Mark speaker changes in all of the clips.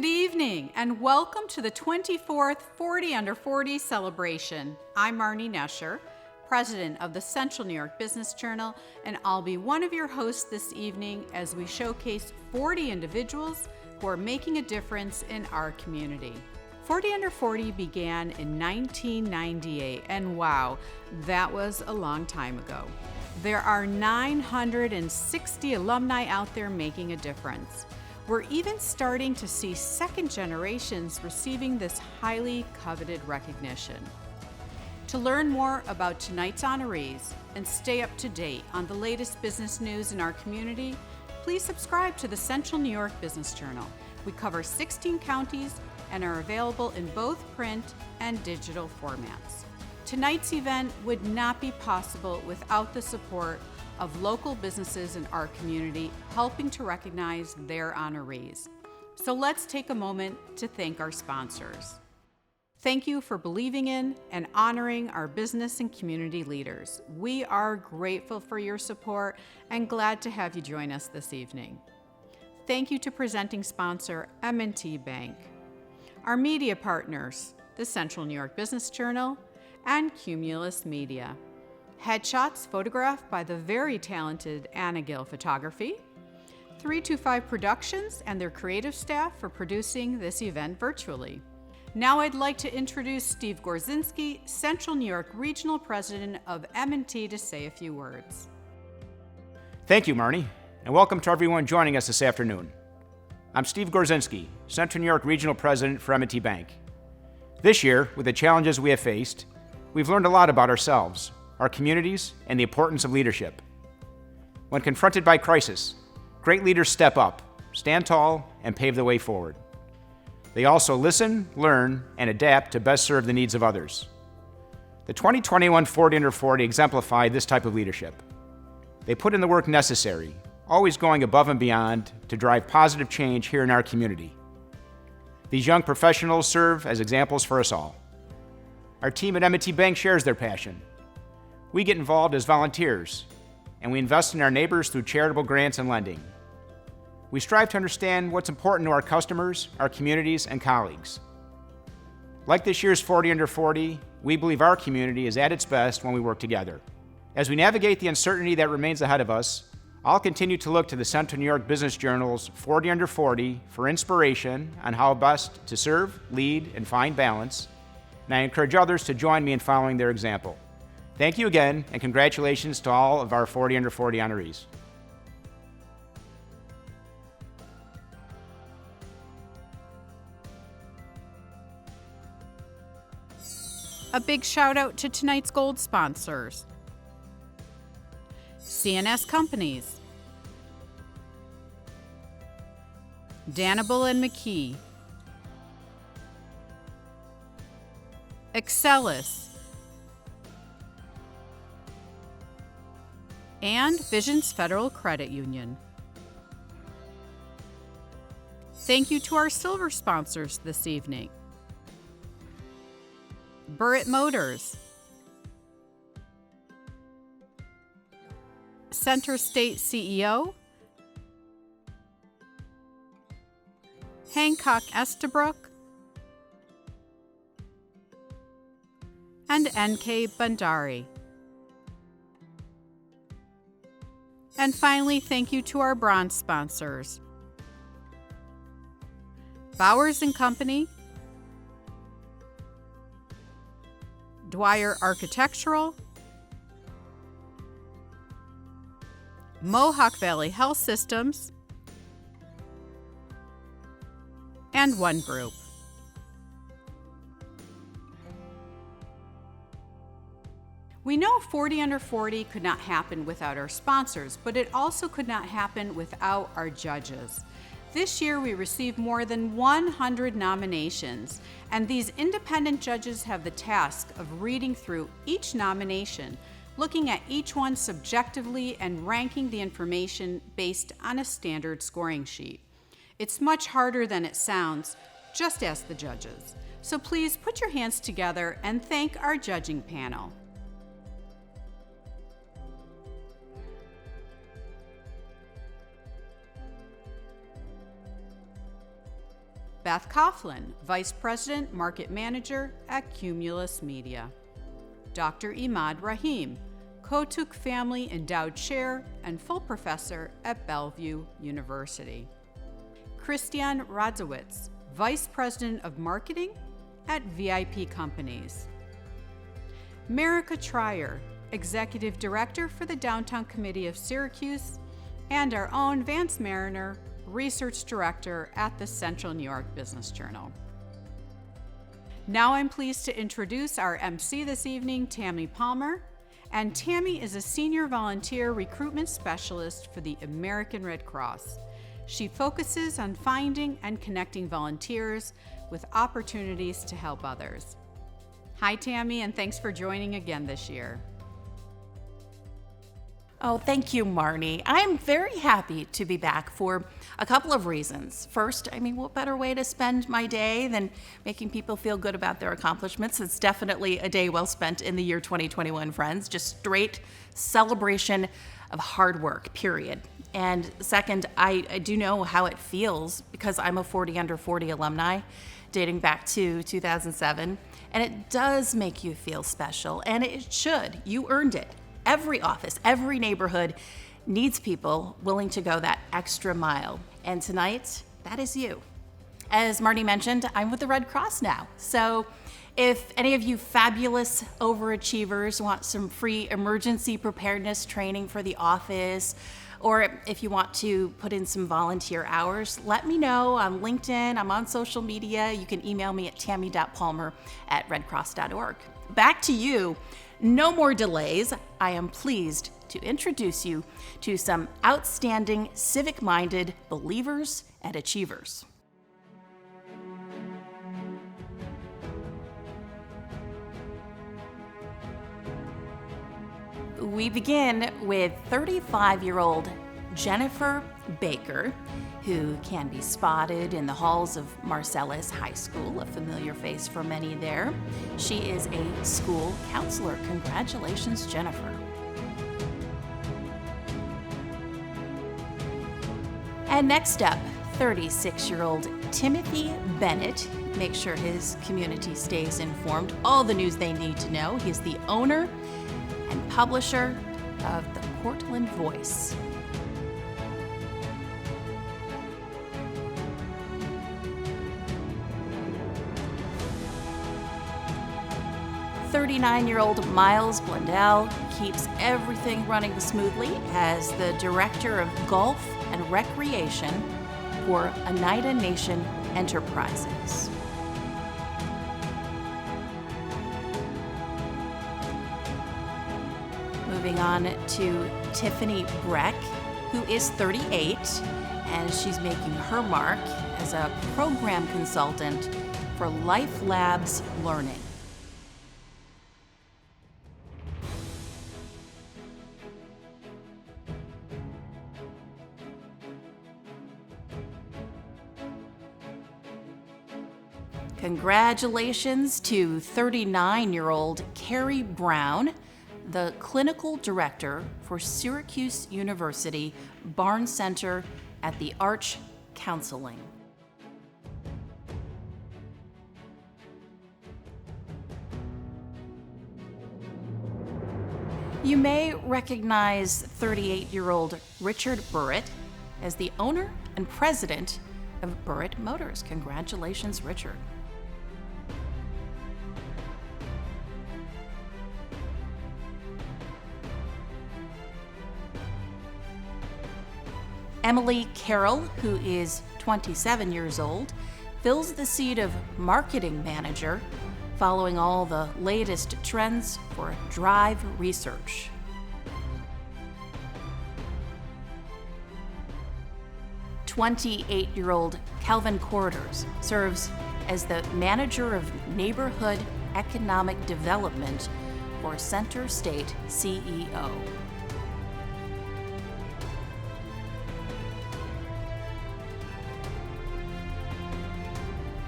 Speaker 1: Good evening and welcome to the 24th 40 Under 40 celebration. I'm Marnie Nesher, president of the Central New York Business Journal, and I'll be one of your hosts this evening as we showcase 40 individuals who are making a difference in our community. 40 Under 40 began in 1998, and wow, that was a long time ago. There are 960 alumni out there making a difference. We're even starting to see second generations receiving this highly coveted recognition. To learn more about tonight's honorees and stay up to date on the latest business news in our community, please subscribe to the Central New York Business Journal. We cover 16 counties and are available in both print and digital formats. Tonight's event would not be possible without the support of local businesses in our community helping to recognize their honorees. So let's take a moment to thank our sponsors. Thank you for believing in and honoring our business and community leaders. We are grateful for your support and glad to have you join us this evening. Thank you to presenting sponsor M&T Bank, our media partners, the Central New York Business Journal and Cumulus Media. Headshots photographed by the very talented Anna Gill Photography, 325 Productions and their creative staff for producing this event virtually. Now I'd like to introduce Steve Gorzinski, Central New York Regional President of M&T, to say a few words.
Speaker 2: Thank you, Marnie, and welcome to everyone joining us this afternoon. I'm Steve Gorzinski, Central New York Regional President for M&T Bank. This year, with the challenges we have faced, we've learned a lot about ourselves, our communities, and the importance of leadership. When confronted by crisis, great leaders step up, stand tall, and pave the way forward. They also listen, learn, and adapt to best serve the needs of others. The 2021 40 Under 40 exemplified this type of leadership. They put in the work necessary, always going above and beyond to drive positive change here in our community. These young professionals serve as examples for us all. Our team at M&T Bank shares their passion. We get involved as volunteers, and we invest in our neighbors through charitable grants and lending. We strive to understand what's important to our customers, our communities, and colleagues. Like this year's 40 Under 40, we believe our community is at its best when we work together. As we navigate the uncertainty that remains ahead of us, I'll continue to look to the Central New York Business Journal's 40 Under 40 for inspiration on how best to serve, lead, and find balance, and I encourage others to join me in following their example. Thank you again, and congratulations to all of our 40 Under 40 honorees.
Speaker 1: A big shout out to tonight's gold sponsors: CNS Companies, Danable and McKee, Excelis, and Visions Federal Credit Union. Thank you to our silver sponsors this evening: Burritt Motors, Center State CEO, Hancock Estabrook, and NK Bandari. And finally, thank you to our bronze sponsors: Bowers & Company, Dwyer Architectural, Mohawk Valley Health Systems, and One Group. We know 40 Under 40 could not happen without our sponsors, but it also could not happen without our judges. This year we received more than 100 nominations, and these independent judges have the task of reading through each nomination, looking at each one subjectively and ranking the information based on a standard scoring sheet. It's much harder than it sounds. Just ask the judges. So please put your hands together and thank our judging panel. Beth Coughlin, Vice President, Market Manager at Cumulus Media. Dr. Imad Rahim, Kotuk Family Endowed Chair and full professor at Bellevue University. Christian Radzowitz, Vice President of Marketing at VIP Companies. Marika Trier, Executive Director for the Downtown Committee of Syracuse, and our own Vance Mariner, Research Director at the Central New York Business Journal. Now I'm pleased to introduce our MC this evening, Tammy Palmer. And Tammy is a Senior Volunteer Recruitment Specialist for the American Red Cross. She focuses on finding and connecting volunteers with opportunities to help others. Hi, Tammy, and thanks for joining again this year.
Speaker 3: Oh, thank you, Marnie. I'm very happy to be back for a couple of reasons. First, what better way to spend my day than making people feel good about their accomplishments? It's definitely a day well spent in the year 2021, friends. Just straight celebration of hard work, period. And second, I do know how it feels because I'm a 40 Under 40 alumni dating back to 2007. And it does make you feel special, and it should. You earned it. Every office, every neighborhood needs people willing to go that extra mile. And tonight, that is you. As Marty mentioned, I'm with the Red Cross now. So if any of you fabulous overachievers want some free emergency preparedness training for the office, or if you want to put in some volunteer hours, let me know. I'm LinkedIn, I'm on social media. You can email me at tammy.palmer@redcross.org. Back to you. No more delays. I am pleased to introduce you to some outstanding civic-minded believers and achievers. We begin with 35-year-old Jennifer Baker, who can be spotted in the halls of Marcellus High School, a familiar face for many there. She is a school counselor. Congratulations, Jennifer. And next up, 36-year-old Timothy Bennett. Make sure his community stays informed. All the news they need to know. He's the owner and publisher of the Portland Voice. "39-year-old Miles Blundell keeps everything running smoothly as the Director of Golf and Recreation for Oneida Nation Enterprises." Moving on to Tiffany Breck, who is 38, and she's making her mark as a program consultant for Life Labs Learning. Congratulations to 39-year-old Carrie Brown, the clinical director for Syracuse University Barnes Center at the Arch Counseling. You may recognize 38-year-old Richard Burritt as the owner and president of Burritt Motors. Congratulations, Richard. Emily Carroll, who is 27 years old, fills the seat of marketing manager, following all the latest trends for Drive Research. "28-year-old Kelvin Corridors serves as the manager of neighborhood economic development for Center State CEO.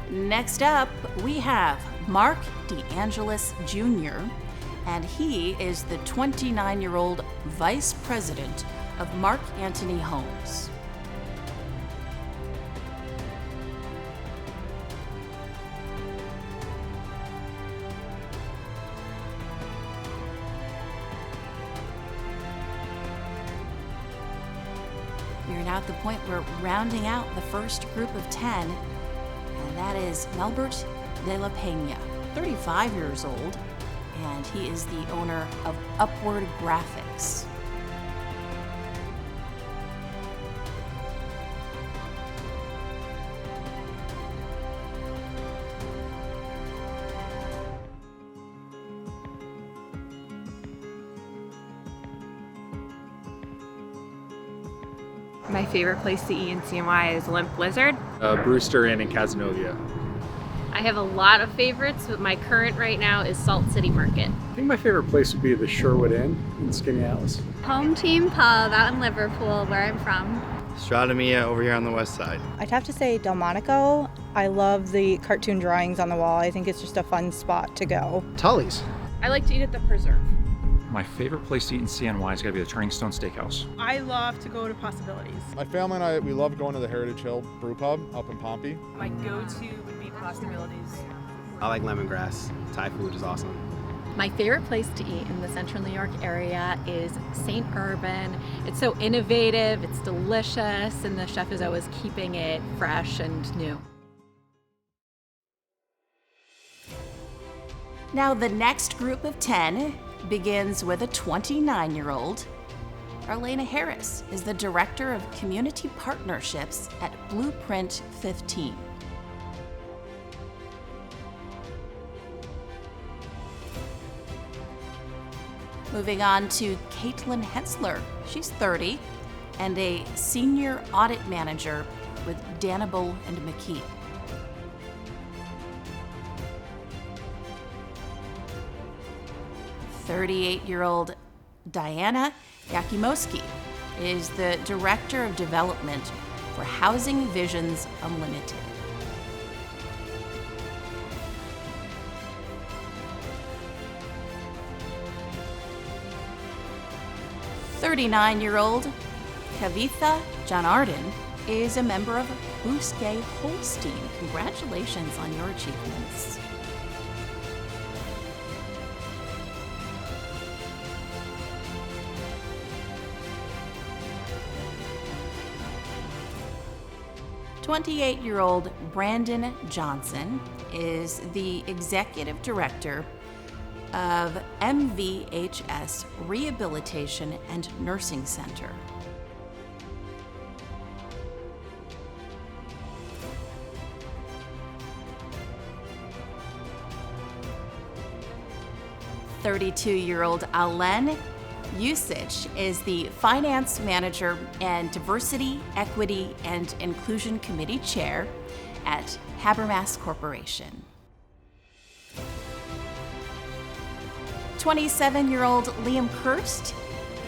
Speaker 3: Next up, we have Mark DeAngelis Jr., and he is the 29-year-old Vice President of Mark Antony Homes. We are now at the point where rounding out the first group of 10, and that is Melbert de la Peña, 35 years old, and he is the owner of Upward Graphics.
Speaker 4: My favorite place to eat in CNY is Limp Lizard.
Speaker 5: Brewster Inn in Cazenovia.
Speaker 6: I have a lot of favorites, but my current right now is Salt City Market.
Speaker 5: I think my favorite place would be the Sherwood Inn in Skinny Alice.
Speaker 7: Home Team Pub out in Liverpool, where I'm from.
Speaker 8: Strada Mia over here on the west side.
Speaker 9: I'd have to say Delmonico. I love the cartoon drawings on the wall. I think it's just a fun spot to go.
Speaker 8: Tully's.
Speaker 6: I like to eat at the Preserve.
Speaker 10: My favorite place to eat in CNY is gotta be the Turning Stone Steakhouse.
Speaker 11: I love to go to Possibilities.
Speaker 12: My family and I, we love going to the Heritage Hill Brew Pub up in Pompey.
Speaker 11: My go-to would be Possibilities.
Speaker 8: I like lemongrass. Thai food is awesome.
Speaker 7: My favorite place to eat in the central New York area is St. Urban. It's so innovative, it's delicious, and the chef is always keeping it fresh and new.
Speaker 3: Now, the next group of 10 begins with a 29-year-old. Arlena Harris is the Director of Community Partnerships at Blueprint 15. Moving on to Caitlin Hensler. She's 30 and a Senior Audit Manager with Danable and McKee. "38-year-old Diana Yakimoski is the Director of Development for Housing Visions Unlimited. "39-year-old Kavitha Janardhan is a member of Bousquet Holstein. Congratulations on your achievements. "28-year-old Brandon Johnson is the Executive Director of MVHS Rehabilitation and Nursing Center. "32-year-old Alen Usich is the Finance Manager and Diversity, Equity, and Inclusion Committee Chair at Habermas Corporation. 27-year-old Liam Kirst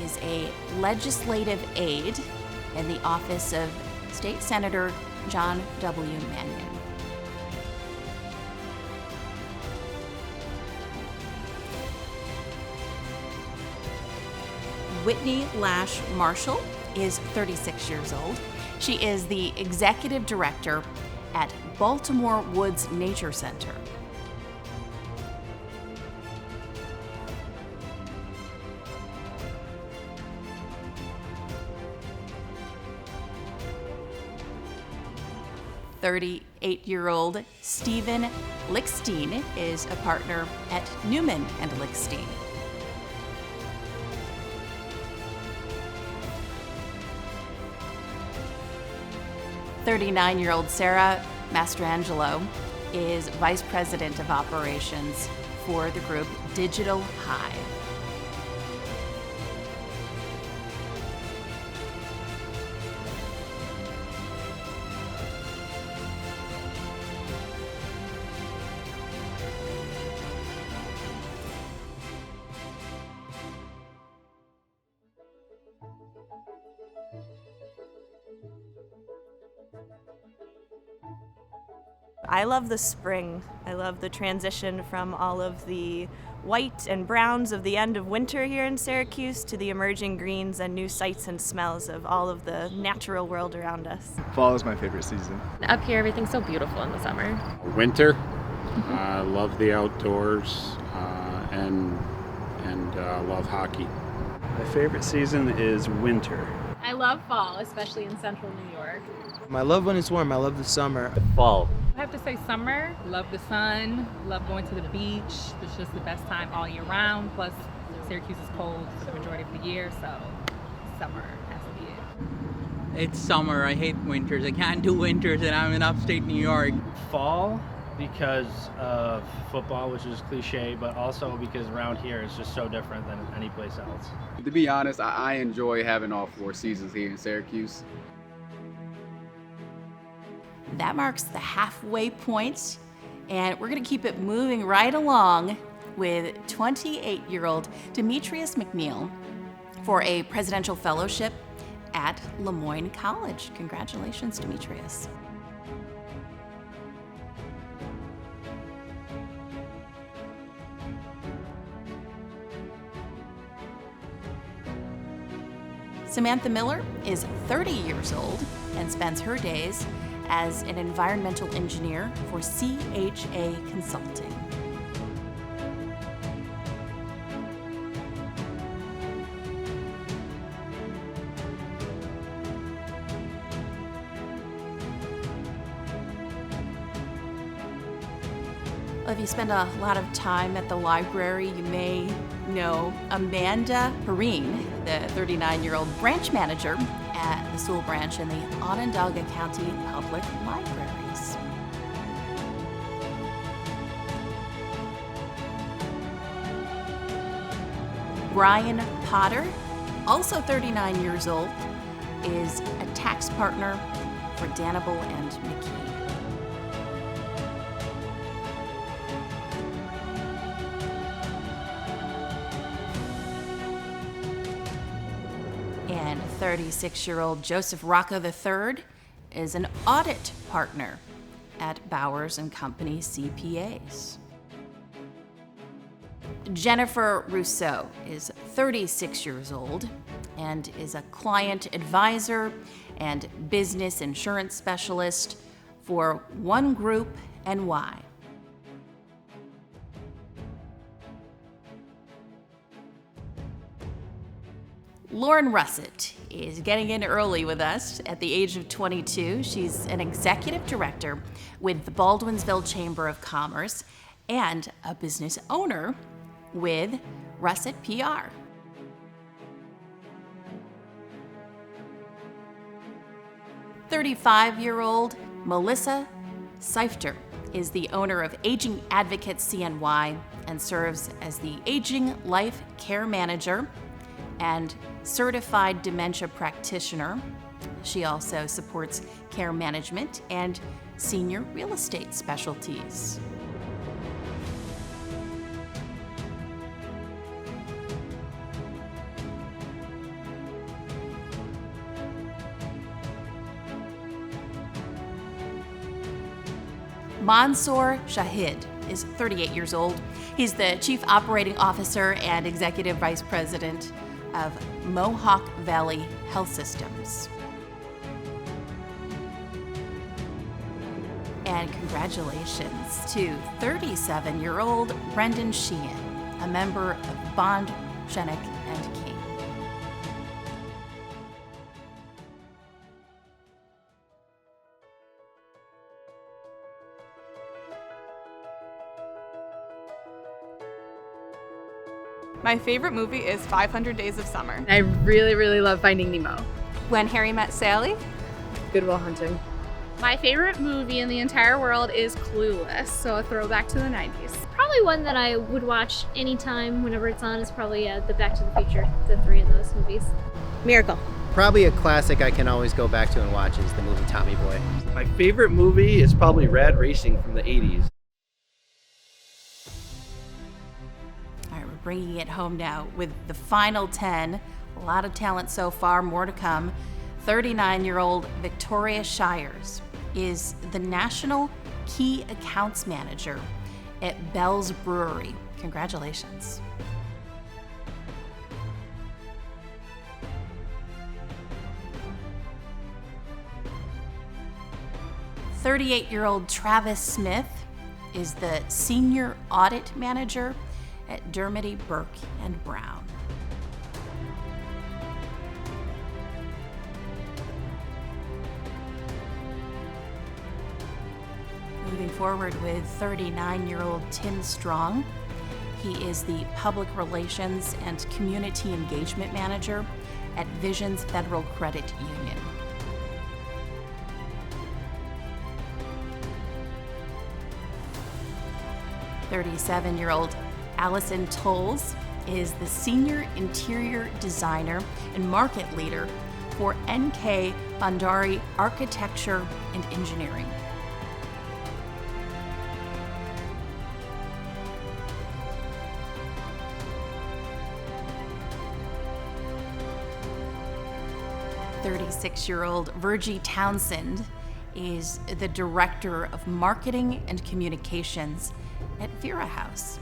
Speaker 3: is a legislative aide in the office of State Senator John W. Mannion. Whitney Lash Marshall is 36 years old. She is the Executive Director at Baltimore Woods Nature Center. "38-year-old Stephen Lickstein is a partner at Newman and Lickstein. "39-year-old Sarah Mastrangelo is Vice President of Operations for the group Digital Hive.
Speaker 13: I love the spring. I love the transition from all of the white and browns of the end of winter here in Syracuse to the emerging greens and new sights and smells of all of the natural world around us.
Speaker 5: Fall is my favorite season.
Speaker 6: Up here, everything's so beautiful in the summer.
Speaker 5: Winter. I love the outdoors and love hockey.
Speaker 14: My favorite season is winter.
Speaker 7: I love fall, especially in central New York.
Speaker 14: I love when it's warm. I love the summer.
Speaker 15: Fall.
Speaker 11: I have to say summer. Love the sun. Love going to the beach. It's just the best time all year round. Plus, Syracuse is cold for the majority of the year, so summer has to be it.
Speaker 16: It's summer. I hate winters. I can't do winters, and I'm in upstate New York.
Speaker 17: Fall, because of football, which is cliche, but also because around here it's just so different than any place else.
Speaker 18: To be honest, I enjoy having all 4 seasons here in Syracuse.
Speaker 3: That marks the halfway point, and we're going to keep it moving right along with 28-year-old Demetrius McNeil for a presidential fellowship at Lemoyne College. Congratulations, Demetrius. Samantha Miller is 30 years old and spends her days as an environmental engineer for CHA Consulting. Well, if you spend a lot of time at the library, you may know Amanda Perrine, the 39-year-old branch manager at the Sewell branch in the Onondaga County Public Libraries. Brian Potter, also 39 years old, is a tax partner for Danable and McKee. And 36-year-old Joseph Rocco III is an audit partner at Bowers & Company CPAs. Jennifer Rousseau is 36 years old and is a client advisor and business insurance specialist for One Group NY. Lauren Russett is getting in early with us at the age of 22. She's an executive director with the Baldwinsville Chamber of Commerce and a business owner with Russett PR. "35-year-old Melissa Seifter is the owner of Aging Advocates CNY and serves as the Aging Life Care Manager and certified dementia practitioner. She also supports care management and senior real estate specialties. Mansoor Shahid is 38 years old. He's the Chief Operating Officer and Executive Vice President of Mohawk Valley Health Systems. And congratulations to 37-year-old Brendan Sheehan, a member of Bond, Shenik, and King.
Speaker 11: My favorite movie is 500 Days of Summer.
Speaker 19: I really love Finding Nemo.
Speaker 11: When Harry Met Sally.
Speaker 19: Good Will Hunting.
Speaker 6: My favorite movie in the entire world is Clueless, so a throwback to the 90s. Probably one that I would watch anytime, whenever it's on, is probably the Back to the Future, the 3 of those movies.
Speaker 20: Miracle. Probably a classic I can always go back to and watch is the movie Tommy Boy.
Speaker 21: My favorite movie is probably Rad Racing from the 80s.
Speaker 3: All right, we're bringing it home now with the final 10. A lot of talent so far, more to come. 39-year-old Victoria Shires is the National Key Accounts Manager at Bell's Brewery. Congratulations. "38-year-old Travis Smith is the Senior Audit Manager at Dermody, Burke and Brown. forward with 39-year-old Tim Strong. He is the Public Relations and Community Engagement Manager at Visions Federal Credit Union. "37-year-old Allison Tolles is the Senior Interior Designer and Market Leader for NK Bandari Architecture and Engineering. "36-year-old Virgie Townsend is the Director of Marketing and Communications at Vera House.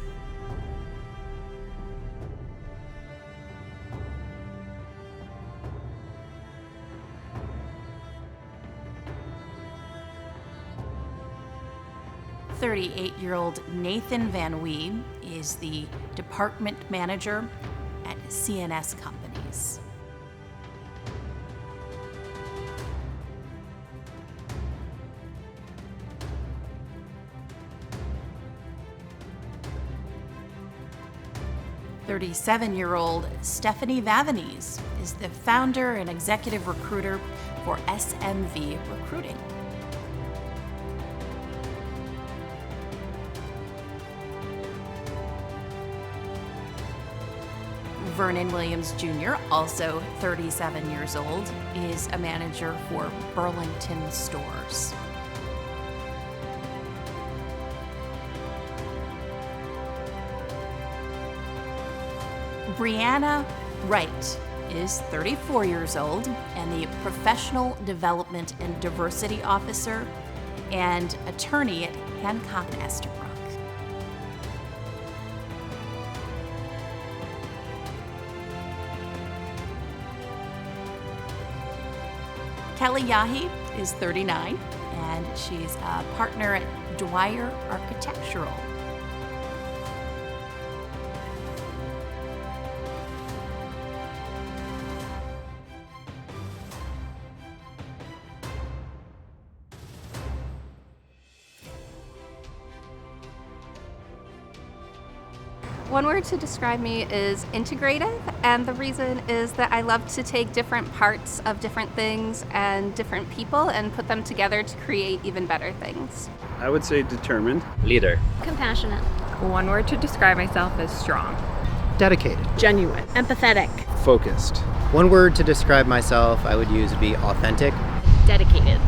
Speaker 3: "38-year-old Nathan Van Wee is the Department Manager at CNS Companies. "37-year-old Stephanie Vavanese is the founder and executive recruiter for SMV Recruiting. Vernon Williams Jr., also 37 years old, is a manager for Burlington Stores. Brianna Wright is 34 years old and the Professional Development and Diversity Officer and attorney at Hancock and Estabrook. Kelly Yahi is 39 and she's a partner at Dwyer Architectural.
Speaker 15: One word to describe me is integrative, and the reason is that I love to take different parts of different things and different people and put them together to create even better things.
Speaker 21: I would say determined.
Speaker 22: Leader.
Speaker 6: Compassionate.
Speaker 4: One word to describe myself is strong.
Speaker 20: Dedicated.
Speaker 19: Genuine.
Speaker 6: Empathetic.
Speaker 21: Focused.
Speaker 20: One word to describe myself I would use would be authentic.
Speaker 19: Dedicated.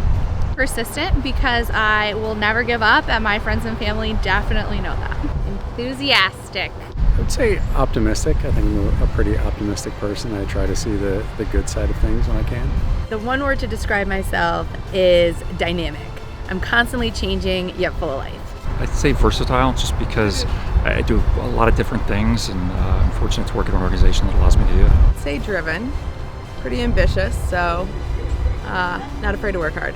Speaker 23: Persistent, because I will never give up, and my friends and family definitely know that.
Speaker 5: Enthusiastic. I would say optimistic. I think I'm a pretty optimistic person. I try to see the good side of things when I can.
Speaker 19: The one word to describe myself is dynamic. I'm constantly changing, yet full of life.
Speaker 10: I'd say versatile, just because I do a lot of different things, and I'm fortunate to work in an organization that allows me to do that.
Speaker 19: I'd say driven, pretty ambitious, so not afraid to work hard.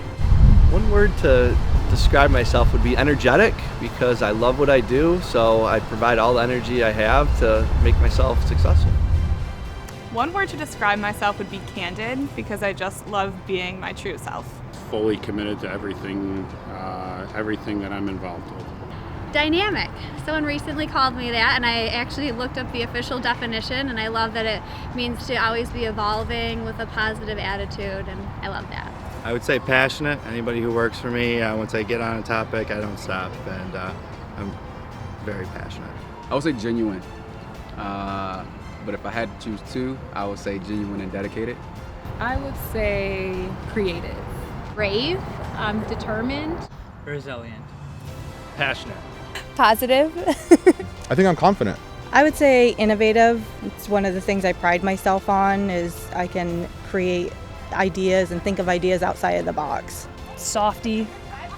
Speaker 21: One word to describe myself would be energetic, because I love what I do, so I provide all the energy I have to make myself successful.
Speaker 24: One word to describe myself would be candid, because I just love being my true self.
Speaker 5: Fully committed to everything that I'm involved with.
Speaker 6: Dynamic. Someone recently called me that, and I actually looked up the official definition, and I love that it means to always be evolving with a positive attitude, and I love that.
Speaker 8: I would say passionate. Anybody who works for me, once I get on a topic, I don't stop, and I'm very passionate.
Speaker 18: I would say genuine, but if I had to choose two, I would say genuine and dedicated.
Speaker 11: I would say creative.
Speaker 6: Brave, determined.
Speaker 16: Resilient.
Speaker 17: Passionate.
Speaker 12: Positive. I think I'm confident.
Speaker 9: I would say innovative. It's one of the things I pride myself on, is I can create ideas and think of ideas outside of the box.
Speaker 25: Softy.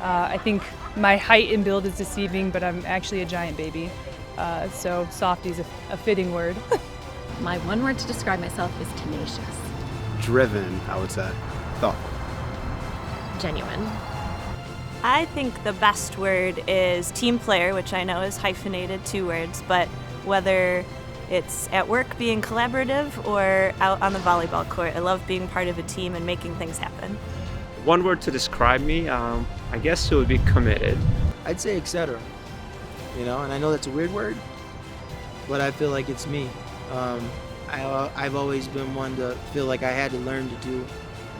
Speaker 25: I think my height and build is deceiving, but I'm actually a giant baby. So softy is a fitting word.
Speaker 7: My one word to describe myself is tenacious.
Speaker 8: Driven, I would say. Thoughtful.
Speaker 7: Genuine.
Speaker 13: I think the best word is team player, which I know is hyphenated, 2 words, but whether it's at work being collaborative or out on the volleyball court, I love being part of a team and making things happen.
Speaker 26: One word to describe me, I guess it would be committed.
Speaker 1: I'd say etc. You know, and I know that's a weird word, but I feel like it's me. I've always been one to feel like I had to learn to do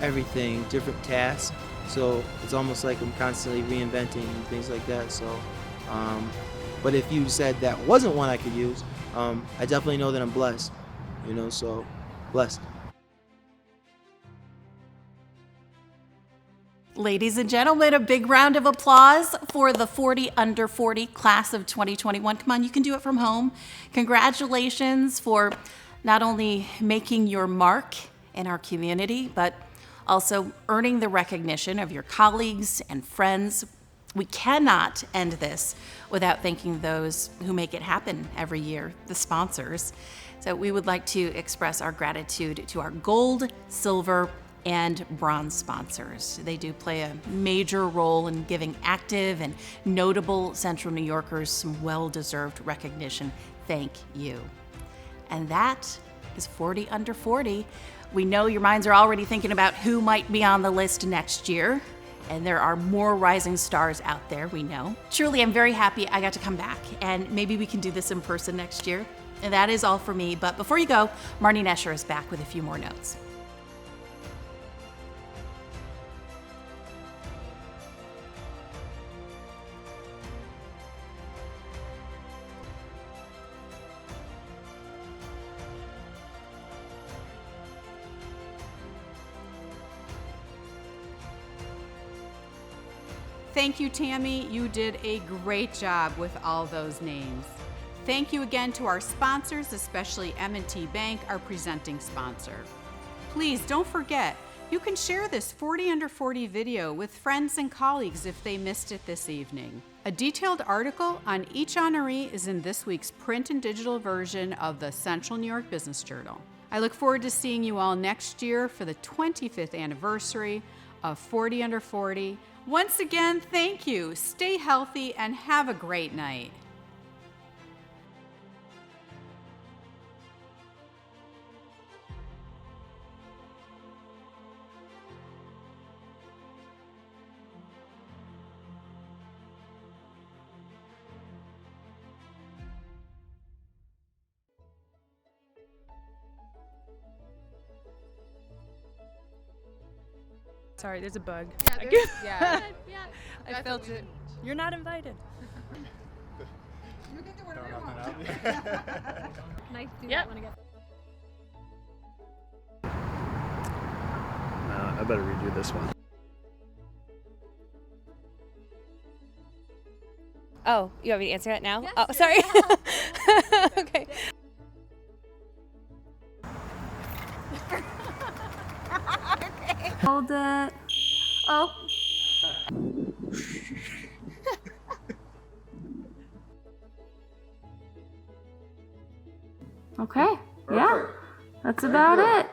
Speaker 1: everything, different tasks. So it's almost like I'm constantly reinventing and things like that. So, but if you said that wasn't one I could use, I definitely know that I'm blessed. You know, so blessed.
Speaker 2: Ladies and gentlemen, a big round of applause for the 40 under 40 class of 2021. Come on, you can do it from home. Congratulations for not only making your mark in our community, but also earning the recognition of your colleagues and friends. We cannot end this without thanking those who make it happen every year, the sponsors. So we would like to express our gratitude to our gold, silver, and bronze sponsors. They do play a major role in giving active and notable Central New Yorkers some well-deserved recognition. Thank you. And that is 40 under 40. We know your minds are already thinking about who might be on the list next year, and there are more rising stars out there, we know. Truly, I'm very happy I got to come back, and maybe we can do this in person next year. And that is all for me, but before you go, Marnie Nesher is back with a few more notes.
Speaker 3: Thank you, Tammy. You did a great job with all those names. Thank you again to our sponsors, especially M&T Bank, our presenting sponsor. Please don't forget, you can share this 40 under 40 video with friends and colleagues if they missed it this evening. A detailed article on each honoree is in this week's print and digital version of the Central New York Business Journal. I look forward to seeing you all next year for the 25th anniversary of 40 under 40. Once again, thank you. Stay healthy and have a great night.
Speaker 25: Sorry, there's a bug.
Speaker 19: Yeah.
Speaker 25: I felt it. You're not invited.
Speaker 6: Can I do that one again?
Speaker 5: I better redo this one.
Speaker 14: Oh, you want me to answer that now? Yes, oh, sorry. Okay.
Speaker 15: Hold it. Oh. Okay. Yeah. That's about it.